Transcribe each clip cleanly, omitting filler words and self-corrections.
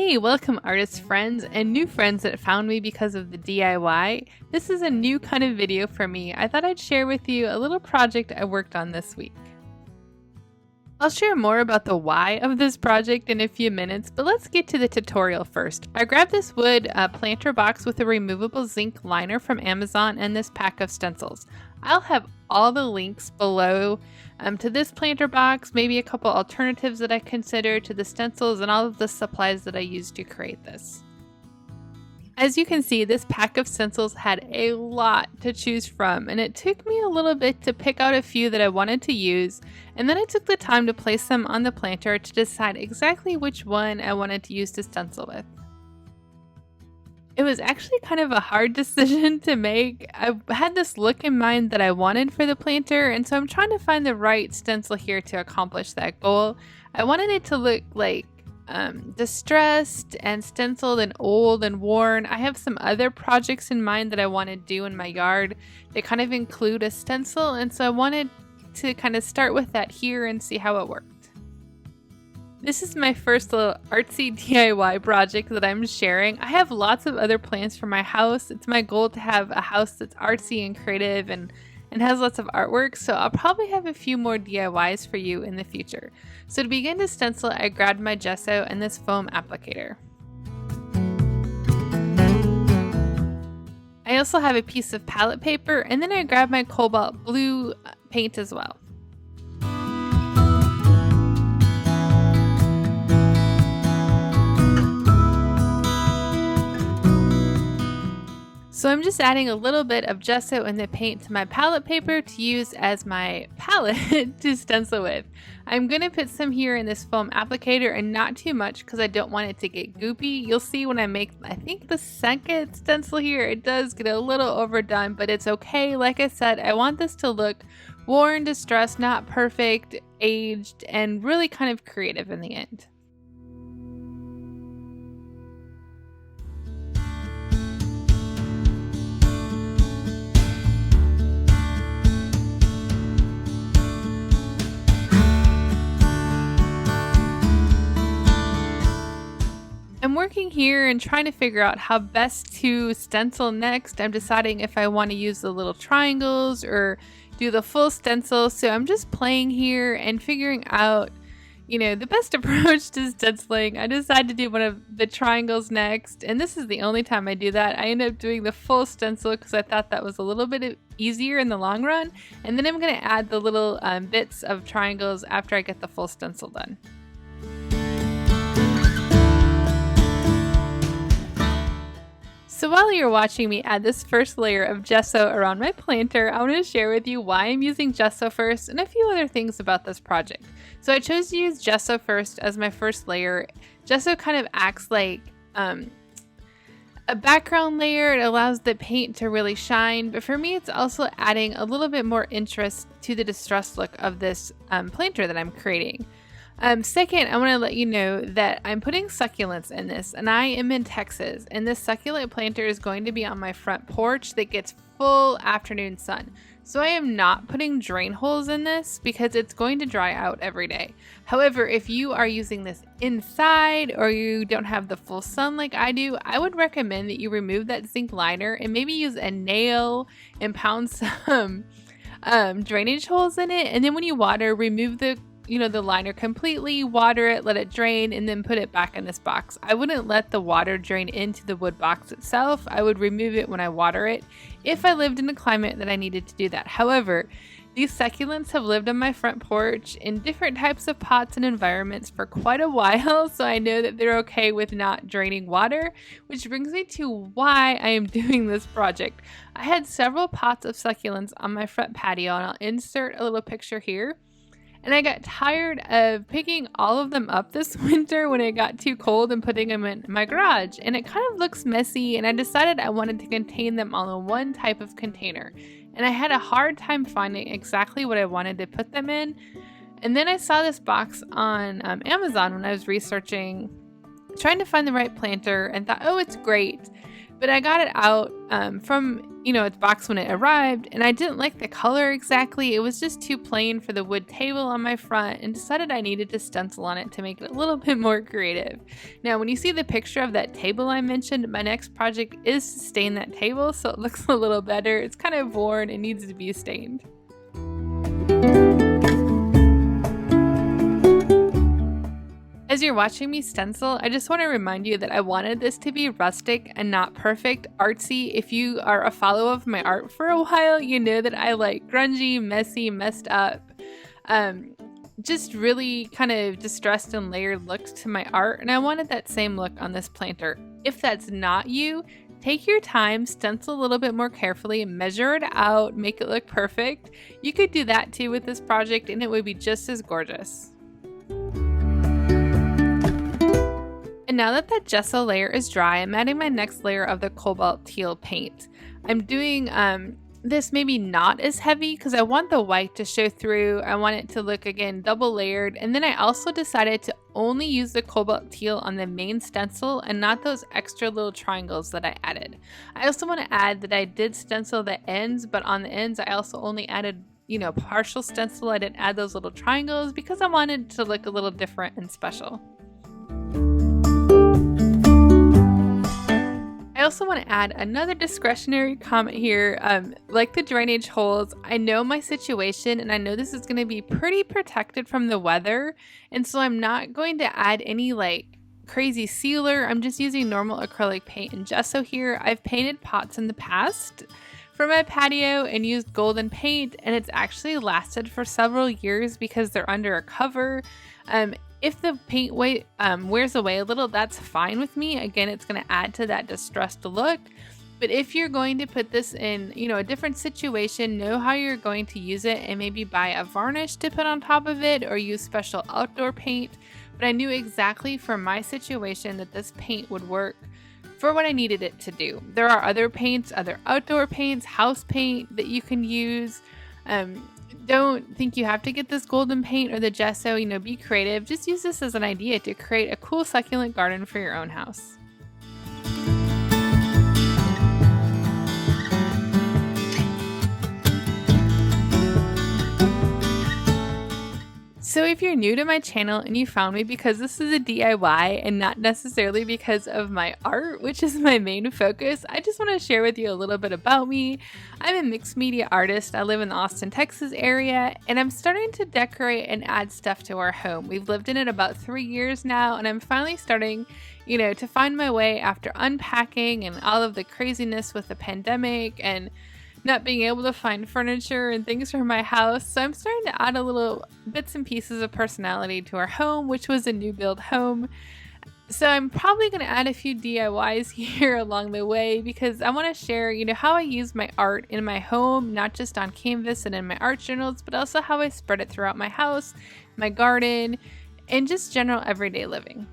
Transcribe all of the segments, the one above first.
Hey, welcome artist friends and new friends that found me because of the DIY. This is a new kind of video for me. I thought I'd share with you a little project I worked on this week. I'll share more about the why of this project in a few minutes, but let's get to the tutorial first. I grabbed this wood planter box with a removable zinc liner from Amazon and this pack of stencils. I'll have all the links below to this planter box, maybe a couple alternatives that I consider to the stencils, and all of the supplies that I used to create this. As you can see, this pack of stencils had a lot to choose from, and it took me a little bit to pick out a few that I wanted to use, and then I took the time to place them on the planter to decide exactly which one I wanted to use to stencil with. It was actually kind of a hard decision to make. I had this look in mind that I wanted for the planter, and so I'm trying to find the right stencil here to accomplish that goal. I wanted it to look like distressed and stenciled and old and worn. I have some other projects in mind that I want to do in my yard that kind of include a stencil, and so I wanted to kind of start with that here and see how it worked. This is my first little artsy DIY project that I'm sharing. I have lots of other plans for my house. It's my goal to have a house that's artsy and creative and has lots of artwork, so I'll probably have a few more DIYs for you in the future. So to begin to stencil, I grabbed my gesso and this foam applicator. I also have a piece of palette paper, and then I grabbed my cobalt blue paint as well. So I'm just adding a little bit of gesso and the paint to my palette paper to use as my palette to stencil with. I'm going to put some here in this foam applicator and not too much because I don't want it to get goopy. You'll see when I make, I think, the second stencil here, it does get a little overdone, but it's okay. Like I said, I want this to look worn, distressed, not perfect, aged, and really kind of creative in the end. I'm working here and trying to figure out how best to stencil next. I'm deciding if I want to use the little triangles or do the full stencil. So I'm just playing here and figuring out, the best approach to stenciling. I decided to do one of the triangles next, and this is the only time I do that. I end up doing the full stencil because I thought that was a little bit easier in the long run. And then I'm going to add the little bits of triangles after I get the full stencil done. So while you're watching me add this first layer of gesso around my planter, I want to share with you why I'm using gesso first and a few other things about this project. So I chose to use gesso first as my first layer. Gesso kind of acts like a background layer. It allows the paint to really shine, but for me it's also adding a little bit more interest to the distressed look of this planter that I'm creating. Second, I want to let you know that I'm putting succulents in this, and I am in Texas, and this succulent planter is going to be on my front porch that gets full afternoon sun. So I am not putting drain holes in this because it's going to dry out every day. However, if you are using this inside or you don't have the full sun like I do, I would recommend that you remove that zinc liner and maybe use a nail and pound some drainage holes in it. And then when you water, remove the liner completely, water it, let it drain, and then put it back in this box. I wouldn't let the water drain into the wood box itself. I would remove it when I water it if I lived in a climate that I needed to do that. However, these succulents have lived on my front porch in different types of pots and environments for quite a while, so I know that they're okay with not draining water, which brings me to why I am doing this project. I had several pots of succulents on my front patio, and I'll insert a little picture here. And I got tired of picking all of them up this winter when it got too cold and putting them in my garage. And it kind of looks messy, and I decided I wanted to contain them all in one type of container. And I had a hard time finding exactly what I wanted to put them in. And then I saw this box on Amazon when I was researching, trying to find the right planter, and thought, oh, it's great. But I got it out from its box when it arrived, and I didn't like the color exactly. It was just too plain for the wood table on my front, and decided I needed to stencil on it to make it a little bit more creative. Now, when you see the picture of that table I mentioned, my next project is to stain that table so it looks a little better. It's kind of worn and needs to be stained. As you're watching me stencil, I just want to remind you that I wanted this to be rustic and not perfect, artsy. If you are a follower of my art for a while, you know that I like grungy, messy, messed up, just really kind of distressed and layered looks to my art, and I wanted that same look on this planter. If that's not you, take your time, stencil a little bit more carefully, measure it out, make it look perfect. You could do that too with this project and it would be just as gorgeous. And now that that gesso layer is dry, I'm adding my next layer of the cobalt teal paint. I'm doing this maybe not as heavy because I want the white to show through. I want it to look, again, double layered. And then I also decided to only use the cobalt teal on the main stencil and not those extra little triangles that I added. I also want to add that I did stencil the ends, but on the ends I also only added partial stencil. I didn't add those little triangles because I wanted it to look a little different and special. I also want to add another discretionary comment here. Like the drainage holes, I know my situation and I know this is going to be pretty protected from the weather, and so I'm not going to add any crazy sealer. I'm just using normal acrylic paint and gesso here. I've painted pots in the past for my patio and used golden paint, and it's actually lasted for several years because they're under a cover. If the paint wears away a little, that's fine with me. Again, it's going to add to that distressed look. But if you're going to put this in, a different situation, know how you're going to use it and maybe buy a varnish to put on top of it or use special outdoor paint. But I knew exactly for my situation that this paint would work for what I needed it to do. There are other paints, other outdoor paints, house paint that you can use. Don't think you have to get this golden paint or the gesso, be creative. Just use this as an idea to create a cool succulent garden for your own house. So if you're new to my channel and you found me because this is a DIY and not necessarily because of my art, which is my main focus, I just want to share with you a little bit about me. I'm a mixed media artist. I live in the Austin, Texas area, and I'm starting to decorate and add stuff to our home. We've lived in it about 3 years now, and I'm finally starting, to find my way after unpacking and all of the craziness with the pandemic and not being able to find furniture and things for my house. So I'm starting to add a little bits and pieces of personality to our home, which was a new build home. So I'm probably going to add a few DIYs here along the way because I want to share, how I use my art in my home, not just on canvas and in my art journals, but also how I spread it throughout my house, my garden, and just general everyday living.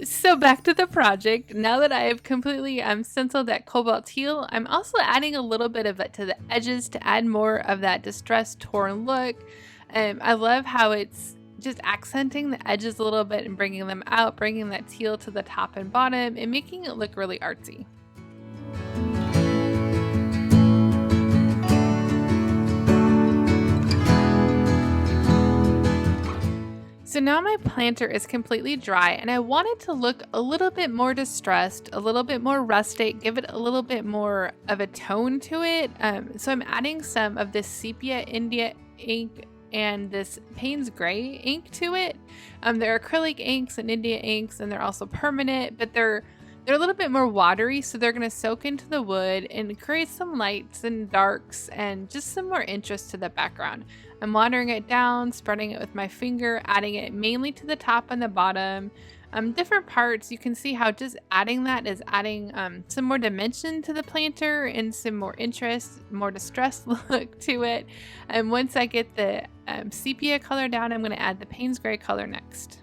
So back to the project. Now that I have completely stenciled that cobalt teal, I'm also adding a little bit of it to the edges to add more of that distressed, torn look. I love how it's just accenting the edges a little bit and bringing them out, bringing that teal to the top and bottom and making it look really artsy. So now my planter is completely dry and I want it to look a little bit more distressed, a little bit more rustic, give it a little bit more of a tone to it. So I'm adding some of this Sepia India Ink and this Payne's Gray ink to it. They're acrylic inks and India inks, and they're also permanent, but they're a little bit more watery, so they're going to soak into the wood and create some lights and darks and just some more interest to the background. I'm watering it down, spreading it with my finger, adding it mainly to the top and the bottom. Different parts, you can see how just adding that is adding some more dimension to the planter and some more interest, more distressed look to it. And once I get the sepia color down, I'm going to add the Payne's Gray color next.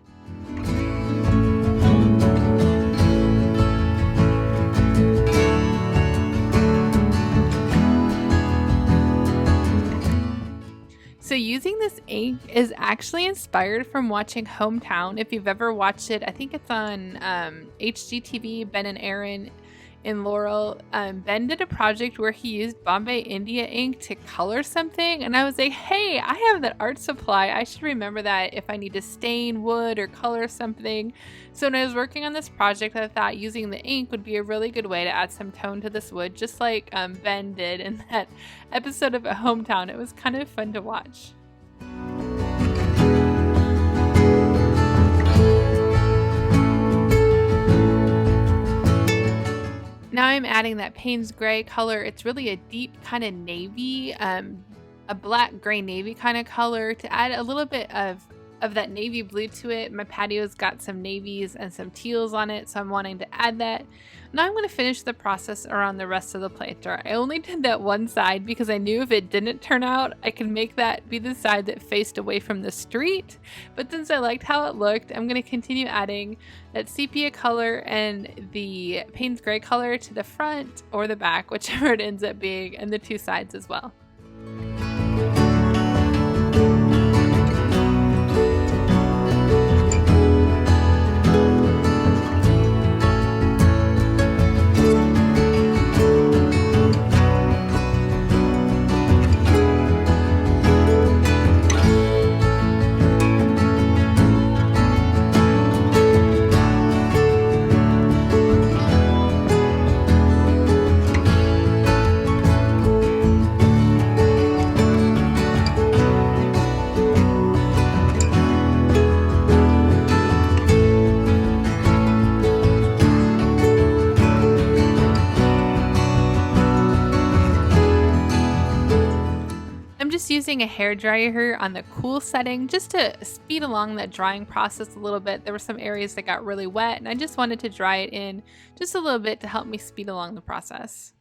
So using this ink is actually inspired from watching Hometown. If you've ever watched it, I think it's on HGTV, Ben and Aaron and Laurel. Ben did a project where he used Bombay India ink to color something, and I was like, hey, I have that art supply. I should remember that if I need to stain wood or color something. So when I was working on this project, I thought using the ink would be a really good way to add some tone to this wood, just like Ben did in that episode of A Hometown. It was kind of fun to watch. Now I'm adding that Payne's Gray color. It's really a deep kind of navy, a black gray navy kind of color to add a little bit of that navy blue to it. My patio's got some navies and some teals on it, so I'm wanting to add that. Now I'm going to finish the process around the rest of the planter. I only did that one side because I knew if it didn't turn out, I could make that be the side that faced away from the street. But since I liked how it looked, I'm going to continue adding that sepia color and the Payne's Gray color to the front or the back, whichever it ends up being, and the two sides as well. Using a hair dryer here on the cool setting just to speed along that drying process a little bit. There were some areas that got really wet and I just wanted to dry it in just a little bit to help me speed along the process.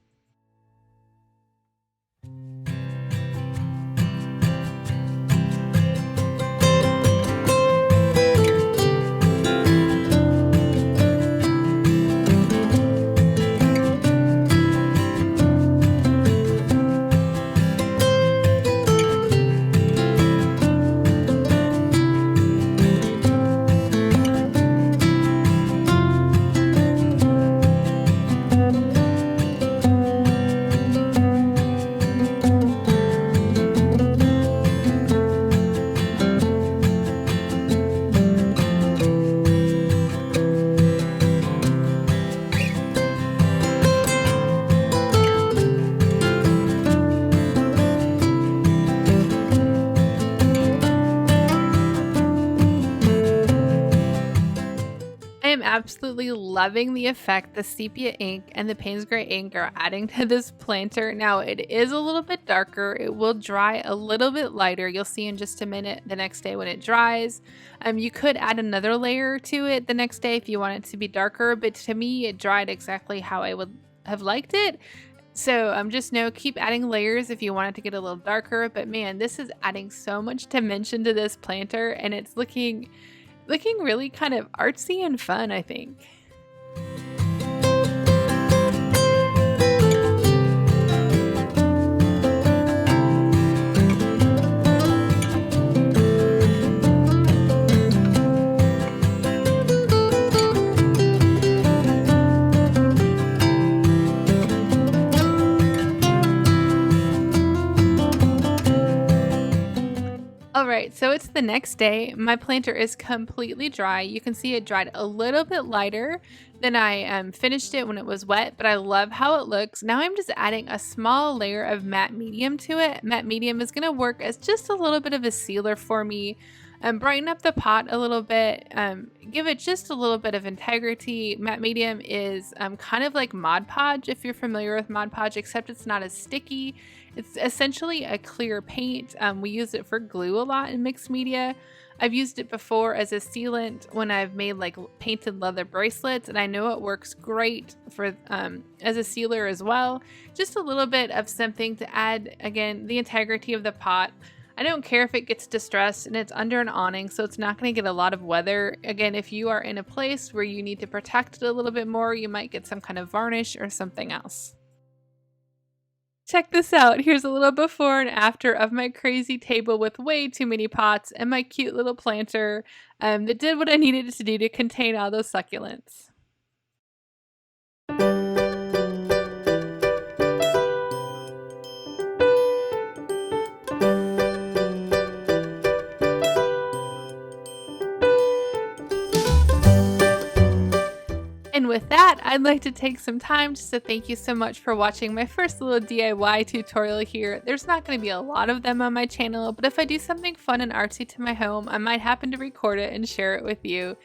Absolutely loving the effect the sepia ink and the Payne's Gray ink are adding to this planter. Now it is a little bit darker. It will dry a little bit lighter. You'll see in just a minute the next day when it dries. You could add another layer to it the next day if you want it to be darker, but to me it dried exactly how I would have liked it. So just know, keep adding layers if you want it to get a little darker, but man, this is adding so much dimension to this planter and it's looking really kind of artsy and fun, I think. Alright, so it's the next day. My planter is completely dry. You can see it dried a little bit lighter than I finished it when it was wet, but I love how it looks. Now I'm just adding a small layer of matte medium to it. Matte medium is going to work as just a little bit of a sealer for me. Brighten up the pot a little bit, give it just a little bit of integrity. Matte medium is kind of like Mod Podge, if you're familiar with Mod Podge, except it's not as sticky. It's essentially a clear paint. We use it for glue a lot in mixed media. I've used it before as a sealant when I've made like painted leather bracelets, and I know it works great for as a sealer as well. Just a little bit of something to add, again, the integrity of the pot. I don't care if it gets distressed, and it's under an awning, so it's not going to get a lot of weather. Again, if you are in a place where you need to protect it a little bit more, you might get some kind of varnish or something else. Check this out. Here's a little before and after of my crazy table with way too many pots and my cute little planter that did what I needed it to do to contain all those succulents. And with that, I'd like to take some time just to thank you so much for watching my first little DIY tutorial here. There's not going to be a lot of them on my channel, but if I do something fun and artsy to my home, I might happen to record it and share it with you.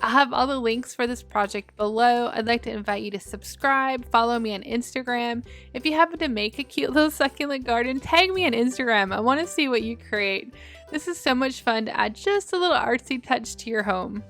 I'll have all the links for this project below. I'd like to invite you to subscribe, follow me on Instagram. If you happen to make a cute little succulent garden, tag me on Instagram. I want to see what you create. This is so much fun to add just a little artsy touch to your home.